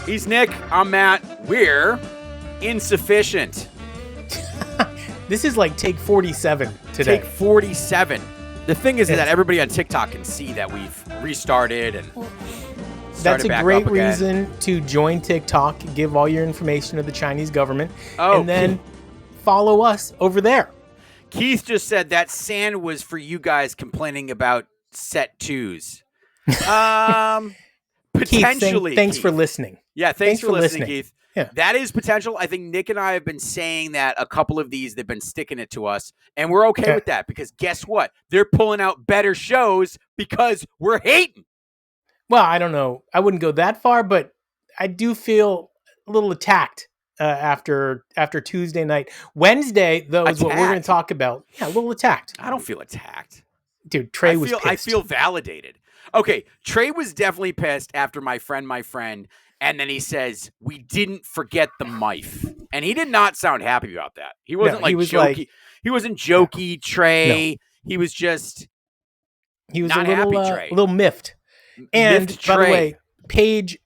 He's Nick. I'm Matt. We're Insuphishient. This is like take 47 today. Take 47. The thing is that everybody on TikTok can see that we've restarted and That's a back great up again. reason to join TikTok, give all your information to the Chinese government, and then follow us over there. Keith just said that sand was for you guys complaining about set twos. Potentially. Keith, thanks Keith. for listening. Yeah, thanks for listening, Keith. Yeah. That is potential. I think Nick and I have been saying that a couple of these, they've been sticking it to us, and we're okay with that because guess what? They're pulling out better shows because we're hating. Well, I don't know. I wouldn't go that far, but I do feel a little attacked after Tuesday night. Wednesday, though, is what we're going to talk about. Yeah, a little attacked. I don't feel attacked. Dude, Trey was pissed. I feel validated. Okay, Trey was definitely pissed after my friend, and then he says, we didn't forget the mife. And he did not sound happy about that. He wasn't jokey. He wasn't jokey, Trey. No. He was just not happy, Trey. A little miffed. And by the way, Paige,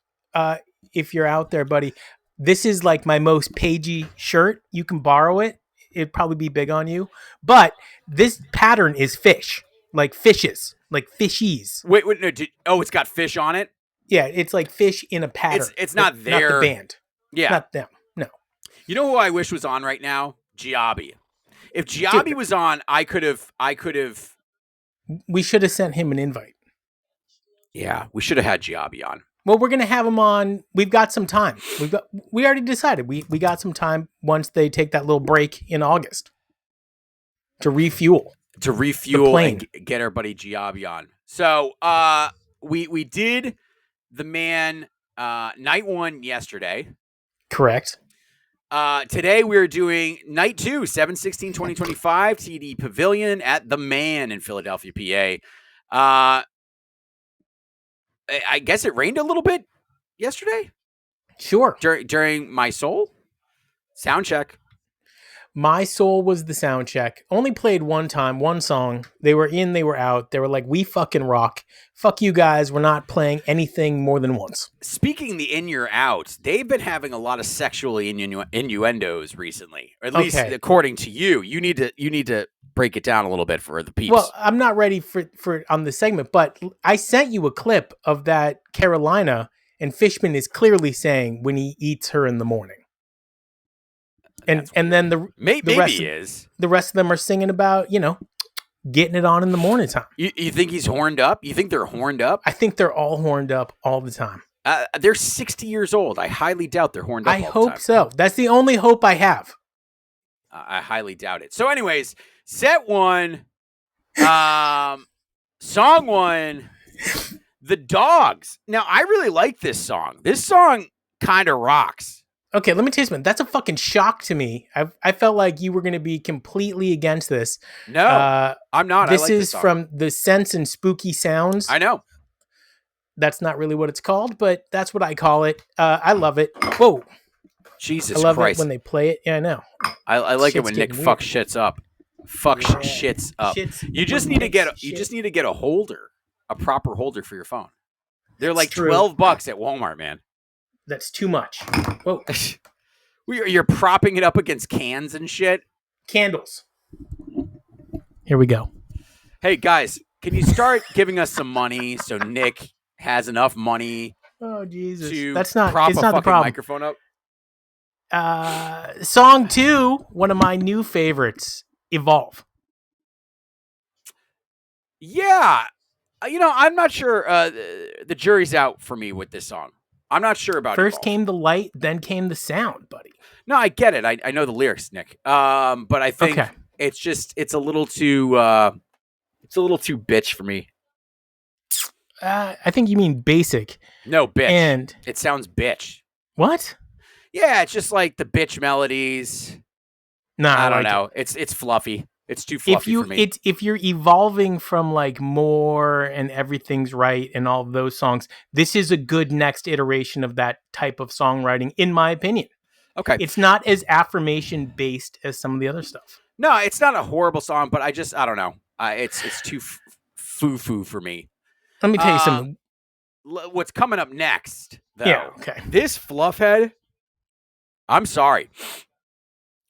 if you're out there, buddy, this is like my most Pagey shirt. You can borrow it. It'd probably be big on you. But this pattern is fish, like fishes, like fishies. Wait, no. It's got fish on it? Yeah, it's like fish in a pattern. It's not there. Not the band. Yeah. Not them. No. You know who I wish was on right now? Giabi. If Giabi was on, I could have. We should have sent him an invite. Yeah, we should have had Giabi on. Well, we're gonna have him on. We've got some time. We already decided. We got some time once they take that little break in August to refuel. And get our buddy Giabi on. So we did the Mann Night 1 yesterday. Correct. Today we're doing Night 2, 7/16/2025, TD Pavilion at the Mann in Philadelphia, PA. I guess it rained a little bit yesterday. Sure. During My Soul sound check. My Soul was the sound check. Only played one time, one song. They were in, they were out. They were like, we fucking rock. Fuck you guys. We're not playing anything more than once. Speaking the in, you're out, they've been having a lot of sexual innuendos recently, or at least according to you. You need to break it down a little bit for the peeps. Well, I'm not ready for on the segment, but I sent you a clip of that Carolina, and Fishman is clearly saying when he eats her in the morning. And then the rest of them are singing about, getting it on in the morning time. You think he's horned up? You think they're horned up? I think they're all horned up all the time. They're 60 years old. I highly doubt they're horned up. I hope so. That's the only hope I have. I highly doubt it. So anyways, set 1, song 1, The Dogs. Now, I really like this song. This song kind of rocks. Okay, let me tell you something. That's a fucking shock to me. I felt like you were going to be completely against this. No, I'm not. This is from the Sense and Spooky Sounds. I know. That's not really what it's called, but that's what I call it. I love it. Whoa. Jesus I love Christ. it when they play it. Yeah, I know. I like it when Nick fucks shits up. Shits up. You just need to get a holder, a proper holder for your phone. They're like $12 at Walmart, man. That's too much. Whoa. You're propping it up against cans and shit. Candles. Here we go. Hey guys, can you start giving us some money so Nick has enough money? Oh Jesus! To That's not. Prop it's a not the problem. Microphone up. Song 2, one of my new favorites, Evolve. Yeah, I'm not sure. The jury's out for me with this song. I'm not sure about it. First came the light, then came the sound, buddy. No, I get it. I know the lyrics, Nick. But I think it's a little too bitch for me. I think you mean basic. No, bitch. And it sounds bitch. What? Yeah, it's just like the bitch melodies. Nah, I don't know. It's fluffy. It's too fluffy for me. If you're evolving from like More and Everything's Right and all of those songs, this is a good next iteration of that type of songwriting, in my opinion. Okay. It's not as affirmation based as some of the other stuff. No, it's not a horrible song, but I don't know. It's too foo-foo for me. Let me tell you something. what's coming up next, though. Yeah, okay. This Fluffhead, I'm sorry.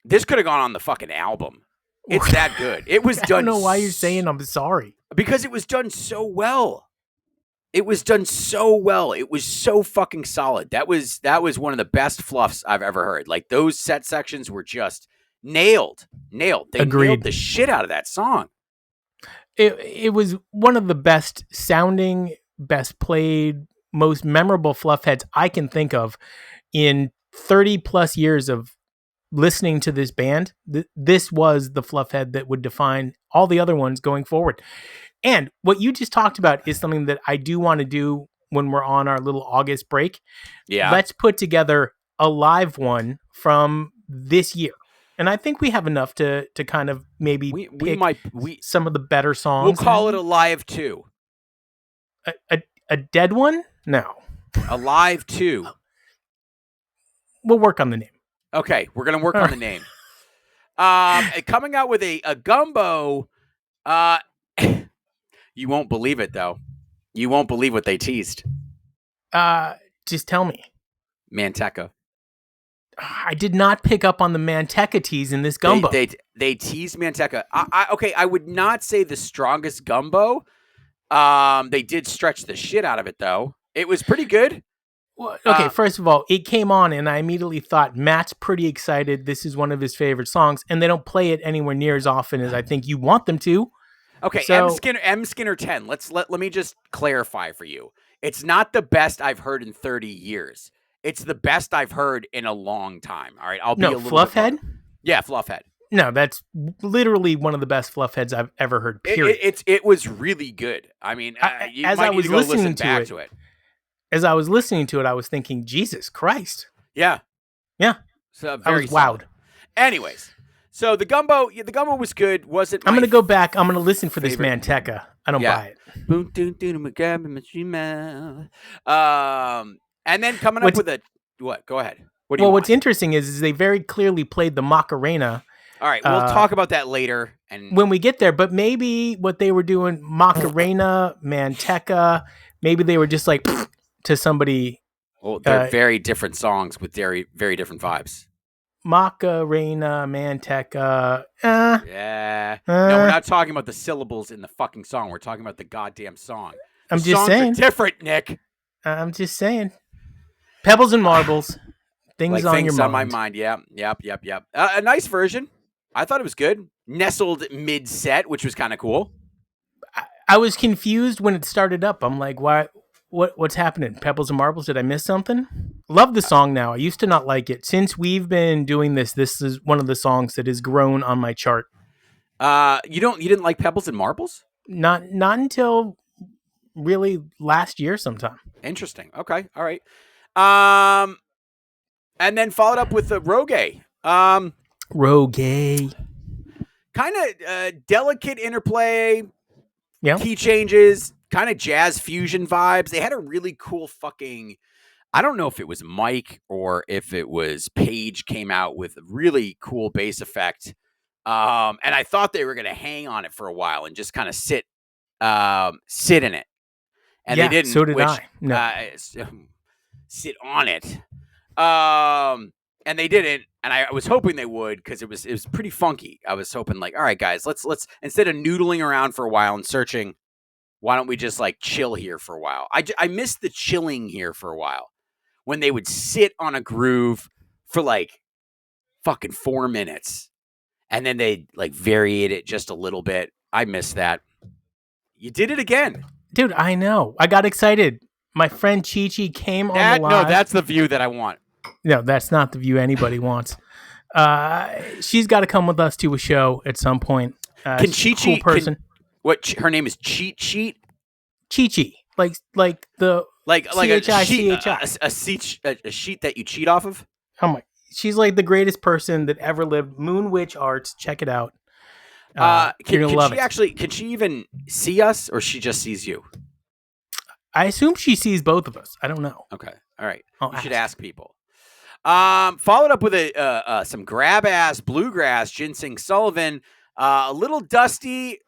This could have gone on the fucking album. It's that good. It was done. I don't know why you're saying I'm sorry. Because it was done so well. It was done so well. It was so fucking solid. That was one of the best fluffs I've ever heard. Like, those set sections were just nailed. They Agreed. nailed the shit out of that song. It was one of the best sounding, best played, most memorable Fluffheads I can think of in 30 plus years of listening to this band. This was the Fluffhead that would define all the other ones going forward. And what you just talked about is something that I do want to do when we're on our little August break. Yeah. Let's put together a live one from this year. And I think we have enough to kind of maybe pick some of the better songs. We'll call it a live 2. A dead one? No. A live 2. We'll work on the name. Okay, we're going to work on the name. Coming out with a gumbo. You won't believe it, though. You won't believe what they teased. Just tell me. Manteca. I did not pick up on the Manteca tease in this gumbo. They teased Manteca. Okay, I would not say the strongest gumbo. They did stretch the shit out of it, though. It was pretty good. Well, okay, first of all, it came on, and I immediately thought, Matt's pretty excited. This is one of his favorite songs, and they don't play it anywhere near as often as I think you want them to. Okay, so, M Skinner 10. Let me just clarify for you. It's not the best I've heard in 30 years. It's the best I've heard in a long time. All right, I'll be a little Fluffhead? Yeah, Fluffhead. No, that's literally one of the best Fluffheads I've ever heard. Period. It was really good. I mean, you might need to go listen back to it. As I was listening to it, I was thinking, Jesus Christ. Yeah. So I was wowed. Anyways, so the gumbo was good. I'm going to go back. I'm going to listen for this Manteca. I don't buy it. And then coming up with what? Go ahead. What's interesting is they very clearly played the Macarena. All right, we'll talk about that later. And when we get there, but maybe what they were doing, Macarena, Manteca, maybe they were just like to somebody. Well, they're very different songs with very, very different vibes. Macarena, Manteca. No, we're not talking about the syllables in the fucking song. We're talking about the goddamn song. I'm just saying. Songs are different, Nick. I'm just saying. Pebbles and marbles. Things on your mind. On my mind. Yep. A nice version. I thought it was good. Nestled mid-set, which was kind of cool. I was confused when it started up. I'm like, why? What's happening? Pebbles and marbles? Did I miss something? Love the song now. I used to not like it. Since we've been doing this is one of the songs that has grown on my chart. You didn't like Pebbles and Marbles? Not until really last year sometime. Interesting. Okay. All right. And then followed up with the Rogue. Rogue. Kind of delicate interplay. Yeah. Key changes. Kind of jazz fusion vibes. They had a really cool fucking... I don't know if it was Mike or if it was Paige came out with a really cool bass effect. And I thought they were going to hang on it for a while and just kind of sit in it. And they didn't. So did I. No. Sit on it. And they didn't. And I was hoping they would because it was pretty funky. I was hoping like, all right, guys, let's instead of noodling around for a while and searching, why don't we just like chill here for a while? I missed the chilling here for a while when they would sit on a groove for like fucking 4 minutes and then they like variate it just a little bit. I missed that. You did it again. Dude, I know. I got excited. My friend Chi-Chi came on the live. No, that's the view that I want. No, that's not the view anybody wants. She's got to come with us to a show at some point. Can Chi-Chi... Cool person. Her name is Cheat Sheet? Chi-Chi. Like the... Like C-H-I-C-H-I. A sheet that you cheat off of? Oh my... She's like the greatest person that ever lived. Moon Witch Arts. Check it out. You're gonna love it. Can she even see us, or she just sees you? I assume she sees both of us. I don't know. Okay, all right. You should ask people. Followed up with some grab ass bluegrass, Ginseng Sullivan. A little dusty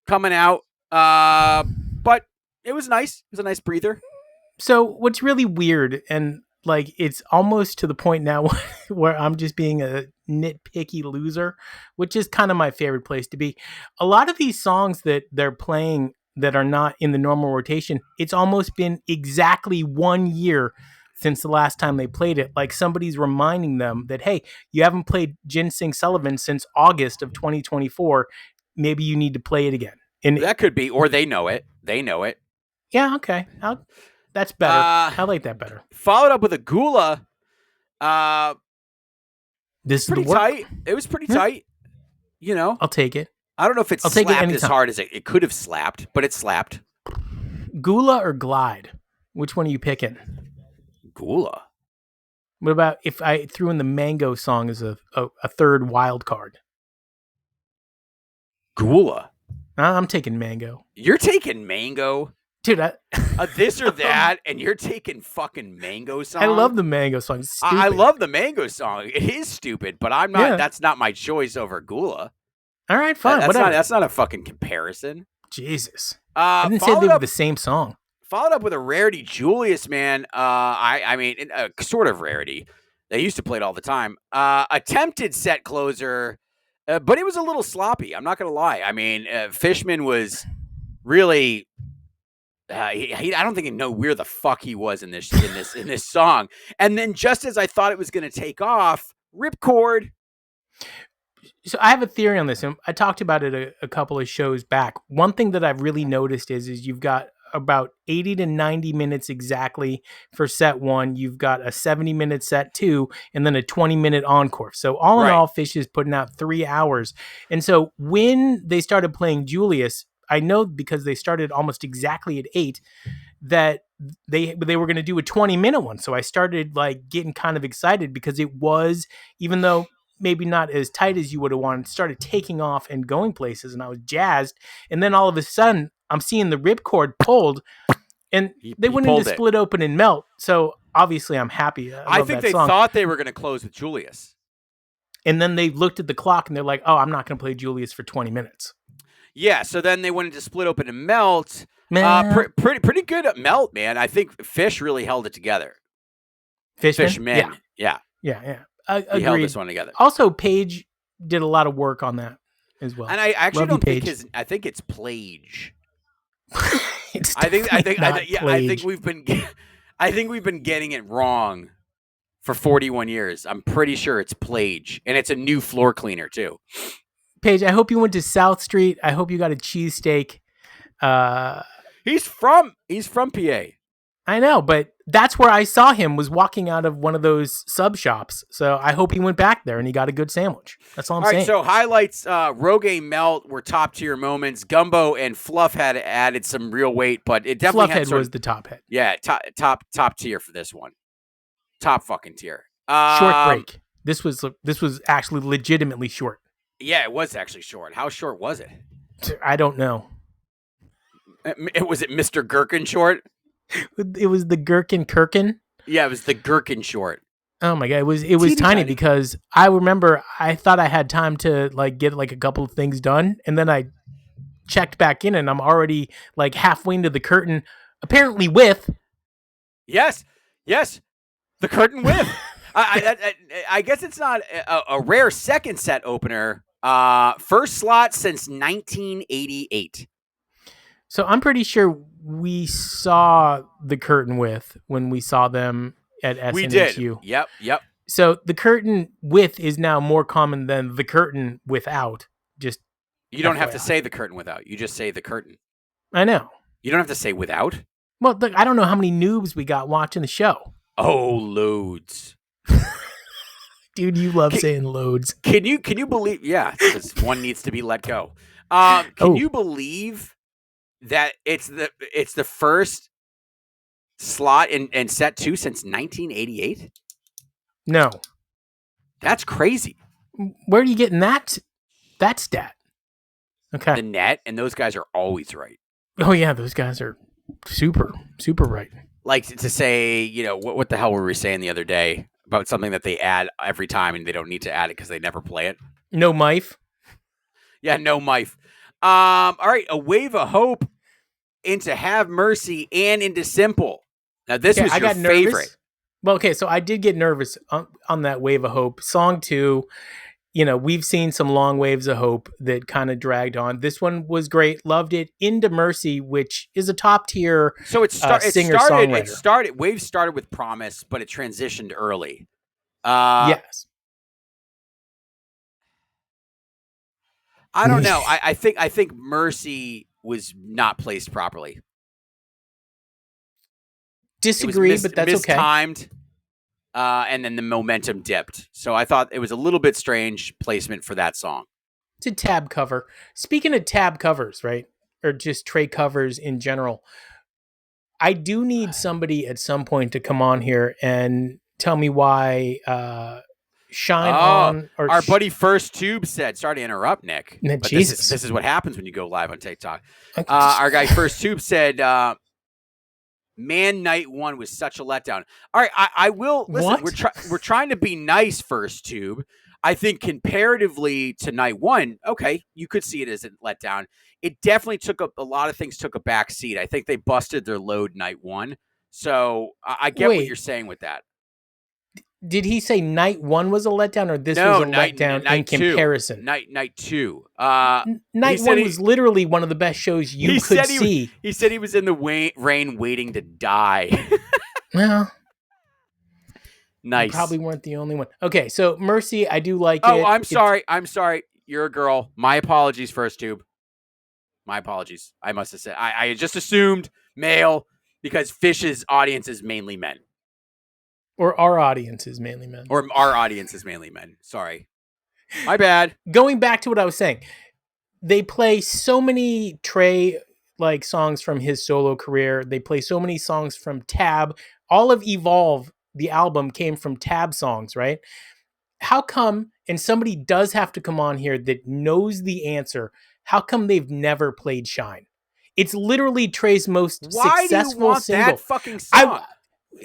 coming out, but it was nice. It was a nice breather. So what's really weird, and like it's almost to the point now where I'm just being a nitpicky loser, which is kind of my favorite place to be. A lot of these songs that they're playing that are not in the normal rotation, it's almost been exactly 1 year since the last time they played it. Like somebody's reminding them that, hey, you haven't played Ginseng Sullivan since August of 2024. Maybe you need to play it again. And that could be, or they know it. They know it. Yeah, okay. That's better. I like that better. Followed up with a Gula. This pretty is the work. tight. It was pretty tight. You know, I'll take it. I don't know if it slapped as hard as it could have slapped, but it slapped. Gula or Glide? Which one are you picking? Gula. What about if I threw in the Mango song as a third wild card? Gula. I'm taking Mango. You're taking Mango? Dude, this or that, and you're taking fucking Mango song? I love the Mango song. I love the Mango song. It is stupid, but I'm not. Yeah. That's not my choice over Gula. All right, fine. That's not a fucking comparison. Jesus. I didn't say they were the same song. Followed up with a rarity, Julius, man. I mean, a sort of rarity. They used to play it all the time. Attempted set closer, but it was a little sloppy. I'm not gonna lie. I mean, Fishman was really. I don't think he knew where the fuck he was in this song. And then just as I thought it was going to take off, ripcord. So I have a theory on this, and I talked about it a couple of shows back. One thing that I've really noticed is you've got about 80 to 90 minutes exactly for set one. You've got a 70-minute set two, and then a 20-minute encore. So all in all, Phish is putting out 3 hours. And so when they started playing Julius, I know because they started almost exactly at 8 that they were going to do a 20-minute one. So I started like getting kind of excited because it was, even though maybe not as tight as you would have wanted, started taking off and going places, and I was jazzed. And then all of a sudden I'm seeing the ripcord pulled, and they went into Split Open and Melt. So obviously I'm happy. I think they thought they were going to close with Julius. And then they looked at the clock and they're like, oh, I'm not going to play Julius for 20 minutes. Yeah, so then they went into Split Open and Melt. Pretty good at Melt, man. I think Phish really held it together. Fishman? Yeah. He held this one together. Also, Page did a lot of work on that as well. And I actually don't think I think it's Plage. I think we've been getting it wrong for 41 years. I'm pretty sure it's Plage, and it's a new floor cleaner too. Paige, I hope you went to South Street. I hope you got a cheesesteak. He's from PA. I know, but that's where I saw him, was walking out of one of those sub shops. So I hope he went back there and he got a good sandwich. That's all I'm saying. All right, so highlights, Rogaine Melt were top tier moments. Gumbo and Fluff had added some real weight, but it definitely Fluffhead was the top head. Yeah, top tier for this one. Top fucking tier. Short break. This was actually legitimately short. Yeah, it was actually short. How short was it? I don't know. Was it Mr. Gherkin short? It was the Gherkin Kirkin. Yeah, it was the Gherkin short. Oh my god, it was tiny because I remember I thought I had time to like get like a couple of things done, and then I checked back in and I'm already like halfway into the curtain, apparently with. Yes, the curtain with. I guess it's not a rare second set opener. First slot since 1988. So I'm pretty sure we saw the curtain with when we saw them at SNHU. We did. Yep. So the curtain with is now more common than the curtain without. Just you don't have to say the curtain without. You just say the curtain. I know. You don't have to say without. Well, look, I don't know how many noobs we got watching the show. Oh, loads. Dude, you love saying loads. Can you believe? Yeah, because one needs to be let go. Can you believe that it's the first slot in set 2 since 1988? No, that's crazy. Where are you getting that stat? Okay, the net, and those guys are always right. Oh yeah, those guys are super right. Like to say, what the hell were we saying the other day about something that they add every time and they don't need to add it because they never play it? No mife. Yeah, no mife. All right, A Wave of Hope into Have Mercy and into Simple. Now this was your favorite. Well, okay, so I did get nervous on that Wave of Hope. Song 2, we've seen some long waves of hope that kind of dragged on. This one was great. Loved it. Into Mercy, which is a top tier singer-songwriter. Waves started with Promise, but it transitioned early. Yes. I don't know. I think Mercy was not placed properly. Disagree, but that's mistimed, and then the momentum dipped. So I thought it was a little bit strange placement for that song. It's a tab cover. Speaking of tab covers, right? Or just Trey covers in general, I do need somebody at some point to come on here and tell me why Shine On. Or our buddy First Tube said, sorry to interrupt, Nick. But Jesus. This is what happens when you go live on TikTok. Our guy First Tube said, Mann Night 1 was such a letdown. All right, I will listen. We're trying to be nice, First Tube. I think comparatively to Night 1, okay, you could see it as a letdown. It definitely took a lot of things took a back seat. I think they busted their load Night 1. So I get what you're saying with that. Did he say Night 1 was a letdown, or this was a letdown in comparison? Night 2. Night 1 was literally one of the best shows you could see. He said he was in the rain waiting to die. Well, nice. You probably weren't the only one. Okay, so Mercy, I do like it. Oh, I'm sorry. You're a girl. My apologies, First Tube. My apologies. I must have said. I just assumed male because Phish's audience is mainly men. Or our audience is mainly men. Sorry. My bad. Going back to what I was saying, they play so many Trey songs from his solo career. They play so many songs from Tab. All of Evolve, the album, came from Tab songs, right? How come, and somebody does have to come on here that knows the answer, how come they've never played Shine? It's literally Trey's most successful single. Why do you want that fucking song?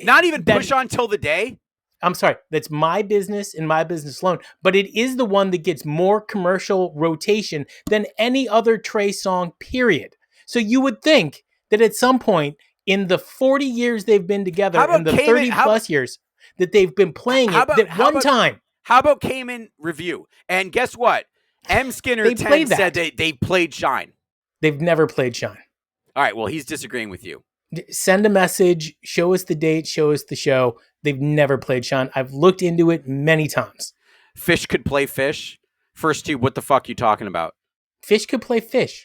Not even Push On Till the Day? I'm sorry. That's my business and my business alone. But it is the one that gets more commercial rotation than any other Trey song, period. So you would think that at some point in the 40 years they've been together, in the 30 plus years that they've been playing time. How about Cayman Review? And guess what? M. Skinner 10 said they played Shine. They've never played Shine. All right. Well, he's disagreeing with you. Send a message, show us the date, show us the show. They've never played Shine. I've looked into it many times. Phish could play Phish. First Tube, what the fuck you talking about? Phish could play Phish.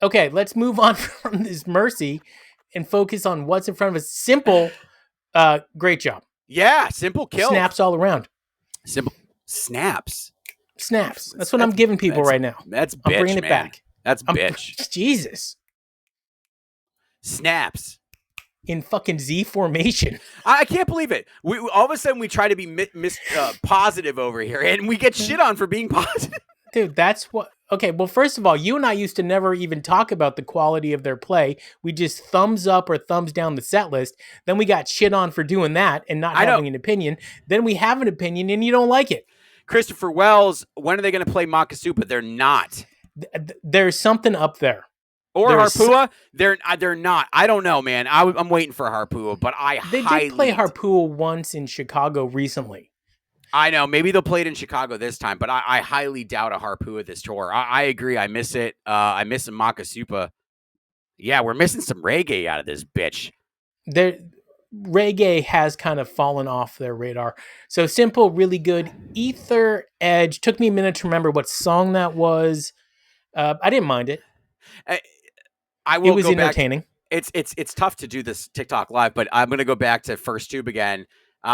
Okay, let's move on from this Mercy and focus on what's in front of us. Simple, great job. Yeah, Simple kill. Snaps all around. Simple snaps. That's what I'm giving people right now. That's bitch, I'm bringing it back. That's bitch. Jesus. Snaps. In fucking Z formation. I can't believe it. We all of a sudden we try to be positive over here, and we get shit on for being positive. Dude, that's what... Okay, well, first of all, you and I used to never even talk about the quality of their play. We just thumbs up or thumbs down the set list. Then we got shit on for doing that and not having an opinion. Then we have an opinion and you don't like it. Christopher Wells, when are they going to play Makasupa? They're not. There's something up there. Or Harpua? They're not. I don't know, man. I'm waiting for Harpua, but They did play Harpua once in Chicago recently. I know. Maybe they'll play it in Chicago this time, but I highly doubt a Harpua this tour. I agree. I miss it. I miss a Makasupa. Yeah, we're missing some reggae out of this bitch. Reggae has kind of fallen off their radar. So Simple, really good. Ether Edge. Took me a minute to remember what song that was. I didn't mind it. It was entertaining. It's tough to do this TikTok live, but I'm going to go back to First Tube again.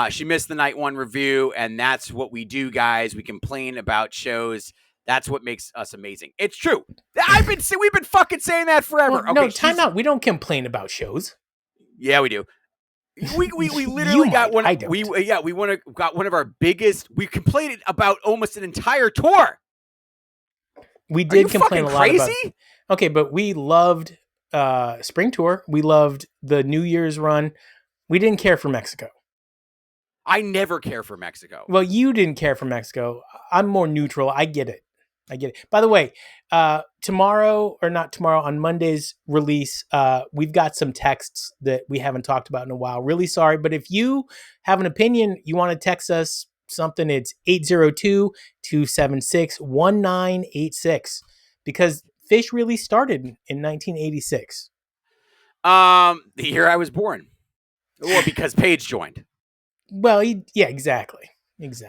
She missed the Night 1 review, and that's what we do, guys. We complain about shows. That's what makes us amazing. It's true. We've been fucking saying that forever. Well, no, time out. We don't complain about shows. Yeah, we do. We literally got one. Got one of our biggest. We complained about almost an entire tour. We did complain a lot about. Okay, but we loved Spring Tour. We loved the New Year's run. We didn't care for Mexico. I never care for Mexico. Well, you didn't care for Mexico. I'm more neutral. I get it. I get it. By the way, tomorrow or not tomorrow, on Monday's release, we've got some texts that we haven't talked about in a while. Really sorry, but if you have an opinion, you want to text us something, it's 802-276-1986 because Phish really started in 1986. The year I was born. Well, because Paige joined. Well, exactly.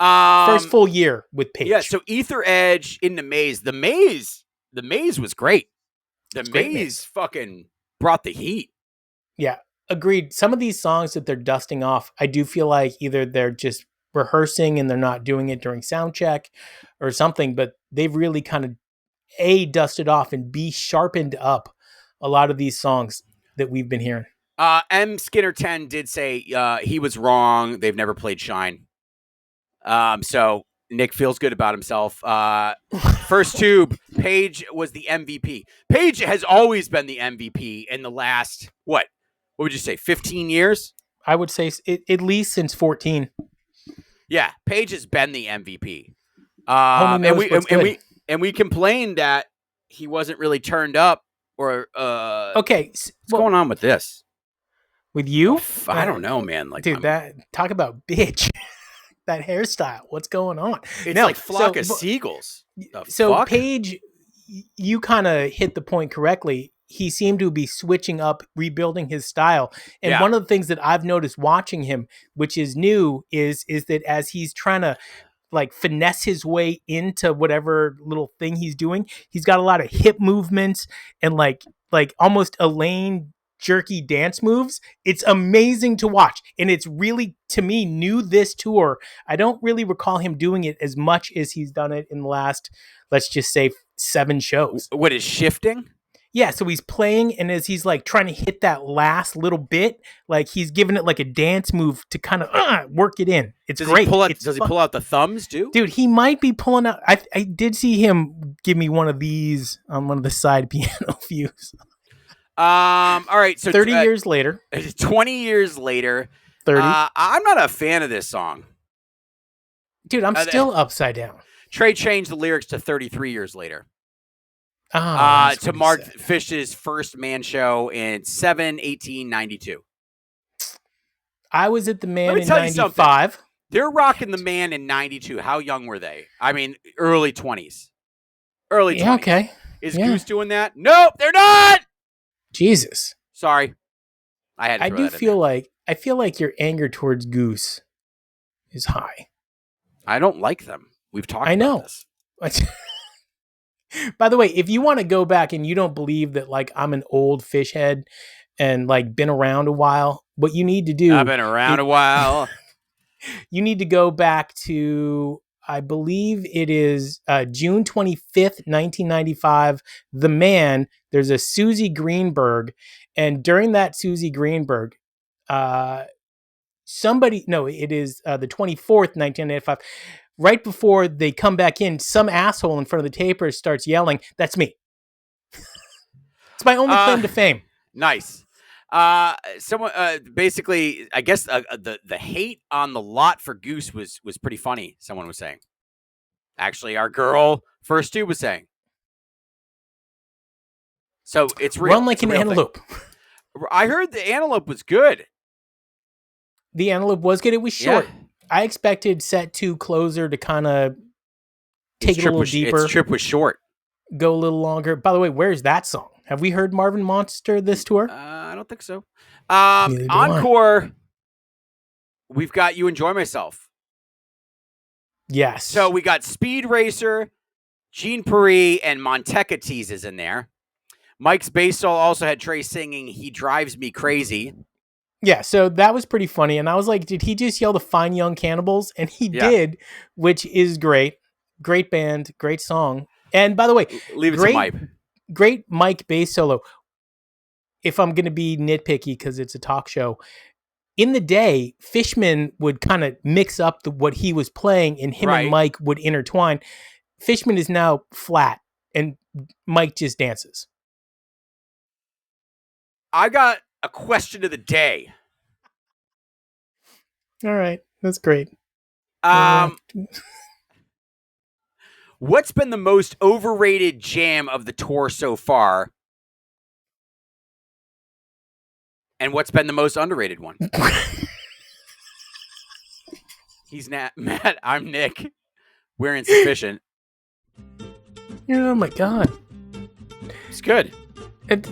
First full year with Paige. Yeah, so Ether Edge in the Maze. The Maze was great. The Maze fucking brought the heat. Yeah, agreed. Some of these songs that they're dusting off, I do feel like either they're just rehearsing and they're not doing it during sound check or something, but they've really kind of A, dusted off, and B, sharpened up a lot of these songs that we've been hearing. M. Skinner 10 did say he was wrong. They've never played Shine. So Nick feels good about himself. First tube, Paige was the MVP. Paige has always been the MVP in the last, what would you say, 15 years? I would say at least since 14. Yeah, Paige has been the MVP. And we complained that he wasn't really turned up. Or okay, what's going on with this? With you? I don't know, man. Like, dude, that talk about bitch. That hairstyle. What's going on? It's like flock of seagulls. Paige, you kind of hit the point correctly. He seemed to be switching up, rebuilding his style. And one of the things that I've noticed watching him, which is new, is that as he's trying to like finesse his way into whatever little thing he's doing, he's got a lot of hip movements and like almost Elaine jerky dance moves. It's amazing to watch, and it's really, to me, new this tour. I don't really recall him doing it as much as he's done it in the last, let's just say, 7 shows. What is shifting? Yeah, so he's playing, and as he's like trying to hit that last little bit, like he's giving it like a dance move to kind of work it in. It's great. Does he pull out the thumbs too? Dude, he might be pulling out. I did see him give me one of these on one of the side piano views. All right. So 30 years later. 20 years later. 30. I'm not a fan of this song. Dude, I'm still upside down. Trey changed the lyrics to 33 years later. To mark Phish's first Man show in 7/18/92. I was at the Man in 95. They're rocking the Man in 92. How young were they? I mean, early 20s. Early 20s. Yeah, okay. Is Goose doing that? Nope, they're not. Jesus. Sorry. I feel like your anger towards Goose is high. I don't like them. We've talked about this. By the way, if you want to go back and you don't believe that like I'm an old Phish head and like been around a while, what you need to do, I've been around a while. You need to go back to, I believe it is June 25th, 1995. The Man, there's a Susie Greenberg. And during that Susie Greenberg, it is the 24th, 1995. Right before they come back in, some asshole in front of the taper starts yelling, "That's me." It's my only claim to fame. Nice. Someone basically, I guess the hate on the lot for Goose was pretty funny. Someone was saying. Actually, our girl First Tube was saying. So it's real. Run like an antelope. I heard the Antelope was good. The Antelope was good. It was short. Yeah. I expected set 2 closer to kind of take it a little deeper. Its trip was short. Go a little longer. By the way, where's that song? Have we heard Marvin Monster this tour? I don't think so. Encore, we've got You Enjoy Myself. Yes. So we got Speed Racer, Jean Paris, and Monteca teases in there. Mike's bass solo also had Trey singing He Drives Me Crazy. Yeah, so that was pretty funny. And I was like, did he just yell the Fine Young Cannibals? And he did, which is great. Great band, great song. And by the way, leave it to Mike. Great Mike bass solo. If I'm going to be nitpicky because it's a talk show, in the day, Fishman would kind of mix up what he was playing and him and Mike would intertwine. Fishman is now flat and Mike just dances. I got a question of the day. All right. That's great. What's been the most overrated jam of the tour so far? And what's been the most underrated one? He's Matt. I'm Nick. We're Insuphishient. Oh my God. It's good. It's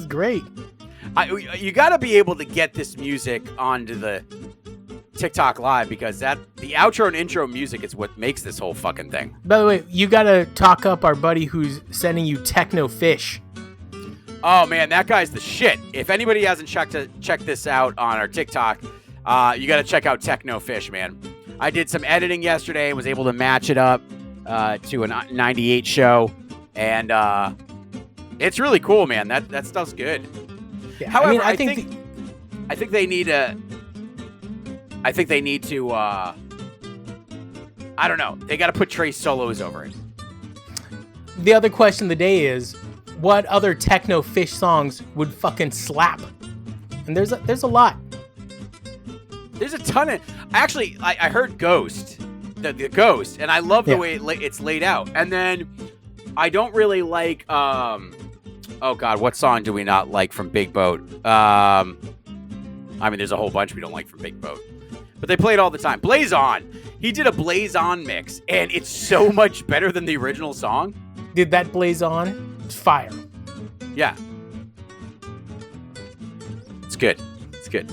great. You got to be able to get this music onto the TikTok live because the outro and intro music is what makes this whole fucking thing. By the way, you got to talk up our buddy who's sending you techno Phish. Oh man, that guy's the shit. If anybody hasn't checked this out on our TikTok, you got to check out Techno Phish, man. I did some editing yesterday and was able to match it up to a 98 show, and it's really cool, man. That stuff's good. Yeah, However, I think they need to. I don't know. They got to put Trey solos over it. The other question of the day is, what other techno Phish songs would fucking slap? And there's a lot. There's a ton of. Actually, I heard Ghost, the Ghost, and I love the way it's laid out. And then I don't really like. Oh God, what song do we not like from Big Boat? I mean, there's a whole bunch we don't like from Big Boat, but they play it all the time. Blaze On. He did a Blaze On mix, and it's so much better than the original song. Did that Blaze On? It's fire. Yeah. It's good. It's good.